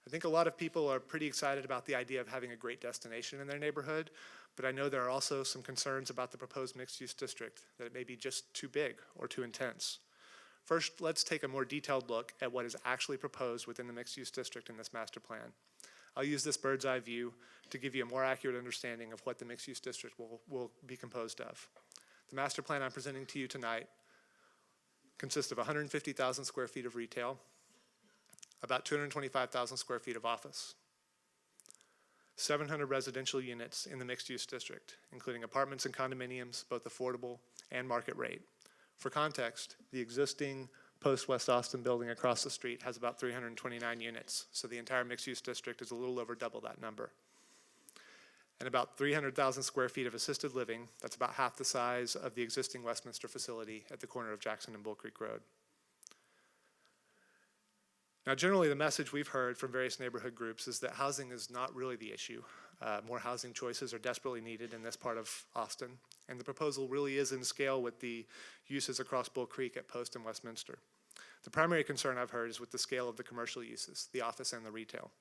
I think a lot of people are pretty excited about the idea of having a great destination in their neighborhood, but I know there are also some concerns about the proposed mixed-use district, that it may be just too big or too intense. First, let's take a more detailed look at what is actually proposed within the mixed-use district in this master plan. I'll use this bird's eye view to give you a more accurate understanding of what the mixed-use district will be composed of. The master plan I'm presenting to you tonight consists of 150,000 square feet of retail, about 225,000 square feet of office, 700 residential units in the mixed-use district, including apartments and condominiums, both affordable and market rate. For context, the existing post-West Austin building across the street has about 329 units, so the entire mixed-use district is a little over double that number. And about 300,000 square feet of assisted living, that's about half the size of the existing Westminster facility at the corner of Jackson and Bull Creek Road. Now, generally, the message we've heard from various neighborhood groups is that housing is not really the issue. More housing choices are desperately needed in this part of Austin, and the proposal really is in scale with the uses across Bull Creek at Post and Westminster. The primary concern I've heard is with the scale of the commercial uses, the office and the retail.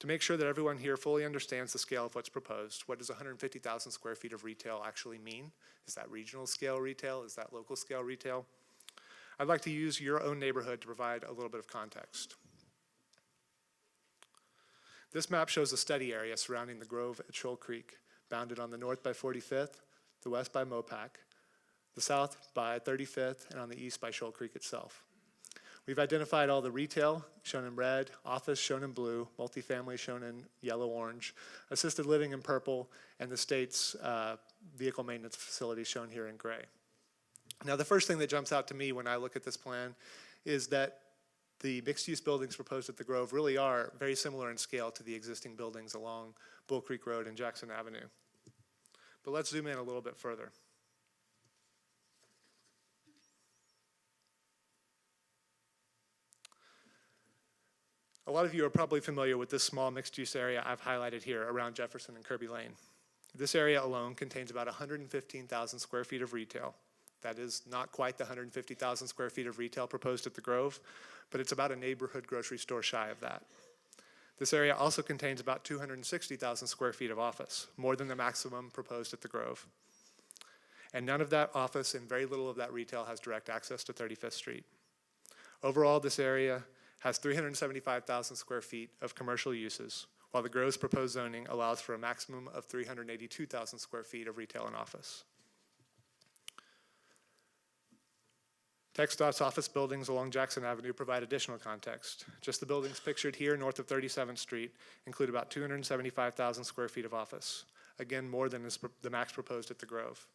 To make sure that everyone here fully understands the scale of what's proposed, what does 150,000 square feet of retail actually mean? Is that regional scale retail? Is that local scale retail? I'd like to use your own neighborhood to provide a little bit of context. This map shows a study area surrounding the Grove at Shoal Creek, bounded on the north by 45th, the west by Mopac, the south by 35th, and on the east by Shoal Creek itself. We've identified all the retail, shown in red, office shown in blue, multifamily shown in yellow-orange, assisted living in purple, and the state's vehicle maintenance facility shown here in gray. Now, the first thing that jumps out to me when I look at this plan is that the mixed-use buildings proposed at the Grove really are very similar in scale to the existing buildings along Bull Creek Road and Jackson Avenue. But let's zoom in a little bit further. A lot of you are probably familiar with this small mixed-use area I've highlighted here around Jefferson and Kirby Lane. This area alone contains about 115,000 square feet of retail. That is not quite the 150,000 square feet of retail proposed at the Grove, but it's about a neighborhood grocery store shy of that. This area also contains about 260,000 square feet of office, more than the maximum proposed at the Grove. And none of that office and very little of that retail has direct access to 35th Street. Overall, this area has 375,000 square feet of commercial uses, while the Grove's proposed zoning allows for a maximum of 382,000 square feet of retail and office. TxDOT's office buildings along Jackson Avenue provide additional context. Just the buildings pictured here north of 37th Street include about 275,000 square feet of office. Again, more than the max proposed at the Grove.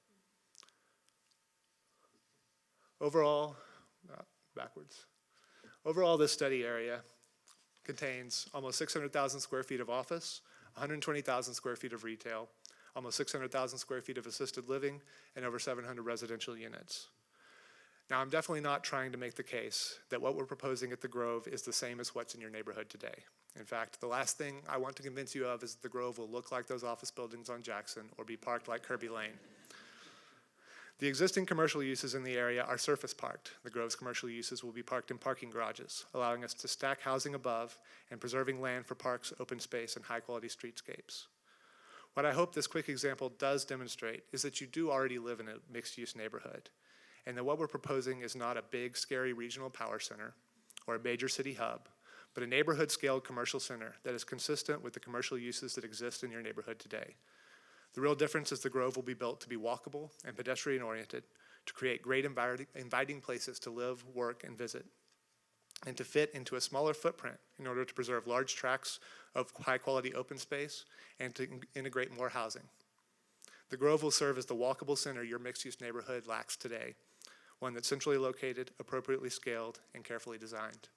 Overall, Overall, this study area contains almost 600,000 square feet of office, 120,000 square feet of retail, almost 600,000 square feet of assisted living, and over 700 residential units. Now, I'm definitely not trying to make the case that what we're proposing at the Grove is the same as what's in your neighborhood today. In fact, the last thing I want to convince you of is that the Grove will look like those office buildings on Jackson or be parked like Kirby Lane. The existing commercial uses in the area are surface parked. The Grove's commercial uses will be parked in parking garages, allowing us to stack housing above and preserving land for parks, open space, and high-quality streetscapes. What I hope this quick example does demonstrate is that you do already live in a mixed-use neighborhood, and that what we're proposing is not a big, scary regional power center or a major city hub, but a neighborhood-scaled commercial center that is consistent with the commercial uses that exist in your neighborhood today. The real difference is the Grove will be built to be walkable and pedestrian-oriented, to create great inviting places to live, work, and visit, and to fit into a smaller footprint in order to preserve large tracts of high-quality open space and to integrate more housing. The Grove will serve as the walkable center your mixed-use neighborhood lacks today, one that's centrally located, appropriately scaled, and carefully designed.